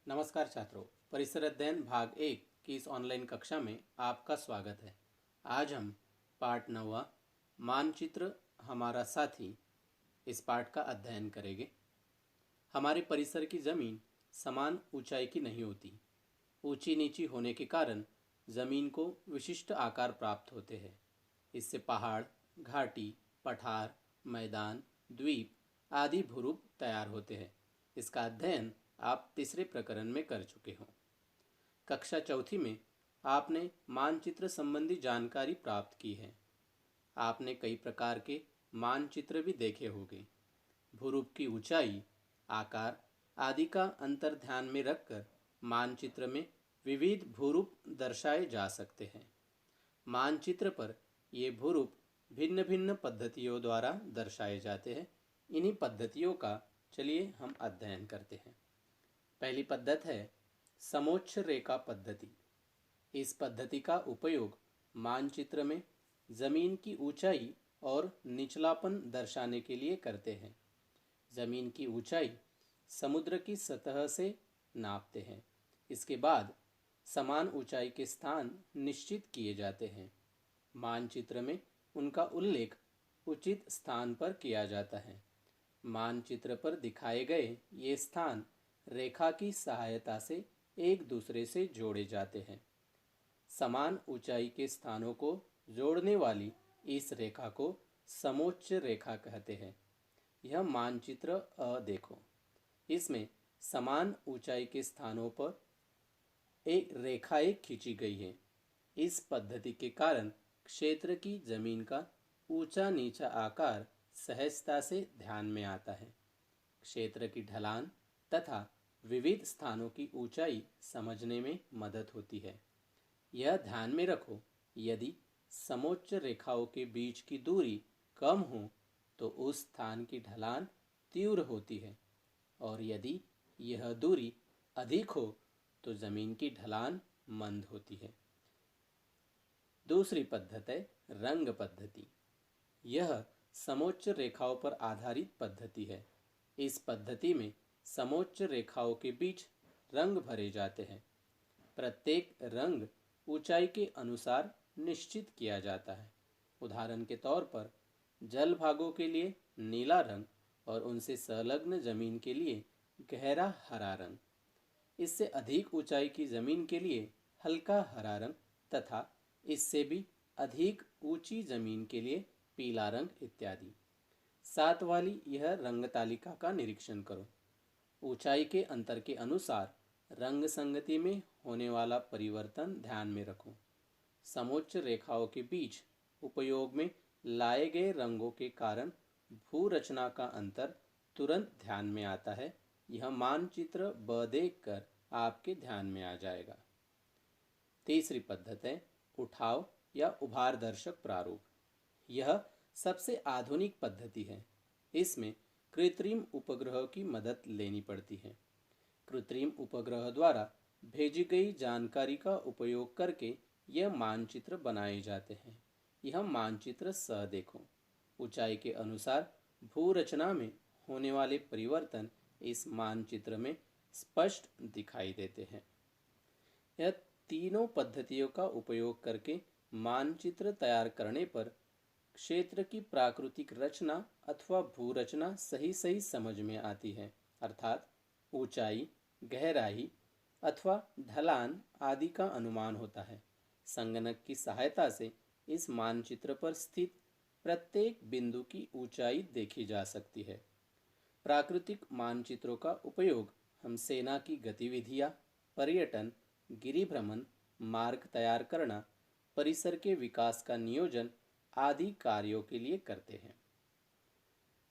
नमस्कार छात्रों, परिसर अध्ययन भाग 1 की इस ऑनलाइन कक्षा में आपका स्वागत है। आज हम पाठ 9 मानचित्र हमारा साथी इस पाठ का अध्ययन करेंगे। हमारे परिसर की ज़मीन समान ऊंचाई की नहीं होती। ऊंची नीची होने के कारण ज़मीन को विशिष्ट आकार प्राप्त होते हैं। इससे पहाड़, घाटी, पठार, मैदान, द्वीप आदि भूरूप तैयार होते हैं। इसका अध्ययन आप तीसरे प्रकरण में कर चुके हो। कक्षा चौथी में आपने मानचित्र संबंधी जानकारी प्राप्त की है। आपने कई प्रकार के मानचित्र भी देखे होंगे। भूरूप की ऊंचाई, आकार आदि का अंतर ध्यान में रखकर मानचित्र में विविध भूरूप दर्शाए जा सकते हैं। मानचित्र पर ये भूरूप भिन्न भिन्न पद्धतियों द्वारा दर्शाए जाते हैं। इन्हीं पद्धतियों का चलिए हम अध्ययन करते हैं। पहली पद्धति है समोच्च रेखा पद्धति। इस पद्धति का उपयोग मानचित्र में ज़मीन की ऊंचाई और निचलापन दर्शाने के लिए करते हैं। ज़मीन की ऊंचाई समुद्र की सतह से नापते हैं। इसके बाद समान ऊंचाई के स्थान निश्चित किए जाते हैं। मानचित्र में उनका उल्लेख उचित स्थान पर किया जाता है। मानचित्र पर दिखाए गए ये स्थान रेखा की सहायता से एक दूसरे से जोड़े जाते हैं। समान ऊंचाई के स्थानों को जोड़ने वाली इस रेखा को समोच्च रेखा कहते हैं। यह मानचित्र देखो। इसमें समान ऊंचाई के स्थानों पर एक रेखाएं खींची गई है। इस पद्धति के कारण क्षेत्र की जमीन का ऊंचा नीचा आकार सहजता से ध्यान में आता है। क्षेत्र की ढलान तथा विविध स्थानों की ऊंचाई समझने में मदद होती है। यह ध्यान में रखो, यदि समोच्च रेखाओं के बीच की दूरी कम हो तो उस स्थान की ढलान तीव्र होती है, और यदि यह दूरी अधिक हो तो जमीन की ढलान मंद होती है। दूसरी पद्धति है रंग पद्धति। यह समोच्च रेखाओं पर आधारित पद्धति है। इस पद्धति में समोच्च रेखाओं के बीच रंग भरे जाते हैं। प्रत्येक रंग ऊंचाई के अनुसार निश्चित किया जाता है। उदाहरण के तौर पर जल भागों के लिए नीला रंग और उनसे संलग्न जमीन के लिए गहरा हरा रंग। इससे अधिक ऊंचाई की जमीन के लिए हल्का हरा रंग तथा इससे भी अधिक ऊंची जमीन के लिए पीला रंग इत्यादि। साथ वाली यह रंग तालिका का निरीक्षण करो। ऊंचाई के अंतर के अनुसार रंग संगति में होने वाला परिवर्तन ध्यान में रखो। समोच्च रेखाओं के बीच उपयोग में लाए गए रंगों के कारण भू रचना का अंतर तुरंत ध्यान में आता है। यह मानचित्र ब देखकर आपके ध्यान में आ जाएगा। तीसरी पद्धति है उठाव या उभारदर्शक प्रारूप। यह सबसे आधुनिक पद्धति है। इसमें कृत्रिम उपग्रह की मदद लेनी पड़ती है। कृत्रिम उपग्रह द्वारा भेजी गई जानकारी का उपयोग करके यह मानचित्र बनाए जाते हैं। यह मानचित्र स देखो। ऊंचाई के अनुसार भू रचना में होने वाले परिवर्तन इस मानचित्र में स्पष्ट दिखाई देते हैं। यह तीनों पद्धतियों का उपयोग करके मानचित्र तैयार करने पर क्षेत्र की प्राकृतिक रचना अथवा भू रचना सही सही समझ में आती है, अर्थात ऊंचाई, गहराई अथवा ढलान आदि का अनुमान होता है। संगणक की सहायता से इस मानचित्र पर स्थित प्रत्येक बिंदु की ऊंचाई देखी जा सकती है। प्राकृतिक मानचित्रों का उपयोग हम सेना की गतिविधियां, पर्यटन, गिरि भ्रमण, मार्ग तैयार करना, परिसर के विकास का नियोजन आदि कार्यों के लिए करते हैं।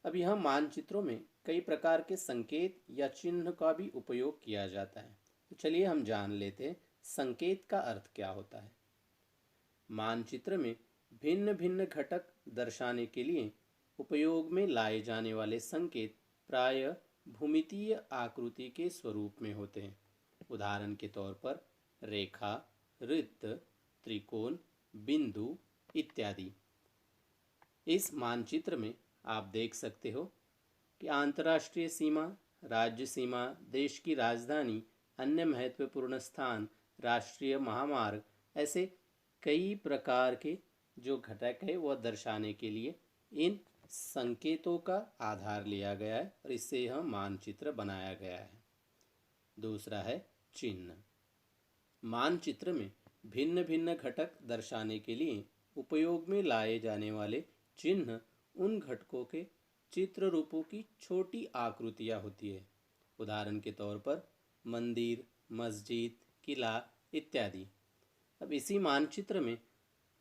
अब यह मानचित्रों में कई प्रकार के संकेत या चिन्ह का भी उपयोग किया जाता है। तो चलिए हम जान लेते हैं संकेत का अर्थ क्या होता है। मानचित्र में भिन्न भिन्न घटक दर्शाने के लिए उपयोग में लाए जाने वाले संकेत प्रायः भूमितीय आकृति के स्वरूप में होते हैं। उदाहरण के तौर पर रेखा, वृत्त, त्रिकोण, बिंदु इत्यादि। इस मानचित्र में आप देख सकते हो कि अंतर्राष्ट्रीय सीमा, राज्य सीमा, देश की राजधानी अन्य महत्वपूर्ण स्थान, राष्ट्रीय महामार्ग, ऐसे कई प्रकार के जो घटक है वह दर्शाने के लिए इन संकेतों का आधार लिया गया है और इससे यह मानचित्र बनाया गया है। दूसरा है चिन्ह। मानचित्र में भिन्न भिन्न घटक दर्शाने के लिए उपयोग में लाए जाने वाले चिन्ह उन घटकों के चित्र रूपों की छोटी आकृतियाँ होती है। उदाहरण के तौर पर मंदिर, मस्जिद, किला इत्यादि। अब इसी मानचित्र में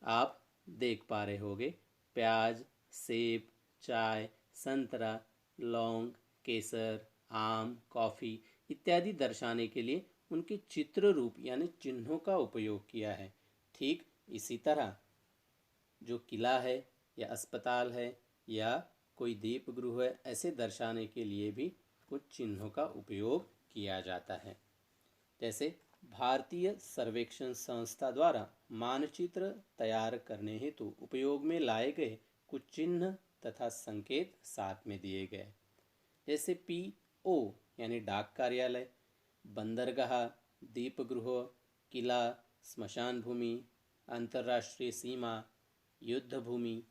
आप देख पा रहे होंगे प्याज, सेब, चाय, संतरा, लौंग, केसर, आम, कॉफ़ी इत्यादि दर्शाने के लिए उनके चित्र रूप यानी चिन्हों का उपयोग किया है। ठीक इसी तरह जो किला है या अस्पताल है या कोई दीप गृह है, ऐसे दर्शाने के लिए भी कुछ चिन्हों का उपयोग किया जाता है। जैसे भारतीय सर्वेक्षण संस्था द्वारा मानचित्र तैयार करने हेतु उपयोग में लाए गए कुछ चिन्ह तथा संकेत साथ में दिए गए। जैसे PO यानी डाक कार्यालय, बंदरगाह, दीपगृह, किला, स्मशान भूमि, अंतर्राष्ट्रीय सीमा, युद्ध भूमि,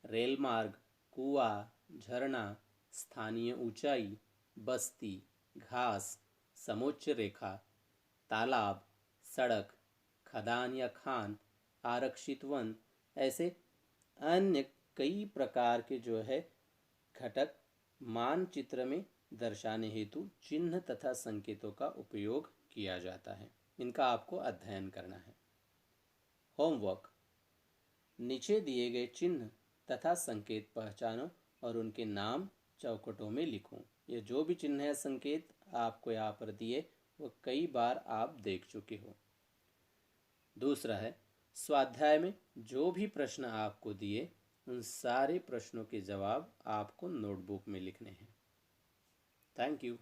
रेल मार्ग, कुआं, झरना, स्थानीय ऊंचाई, बस्ती, घास, समोच्च रेखा, तालाब, सड़क, खदान या खान, आरक्षित वन, ऐसे अन्य कई प्रकार के जो है घटक मानचित्र में दर्शाने हेतु चिन्ह तथा संकेतों का उपयोग किया जाता है। इनका आपको अध्ययन करना है। होमवर्क। नीचे दिए गए चिन्ह तथा संकेत पहचानो और उनके नाम चौखटों में लिखो। ये जो भी चिन्ह या संकेत आपको यहाँ पर दिए वो कई बार आप देख चुके हो। दूसरा है स्वाध्याय में जो भी प्रश्न आपको दिए उन सारे प्रश्नों के जवाब आपको नोटबुक में लिखने हैं। Thank you.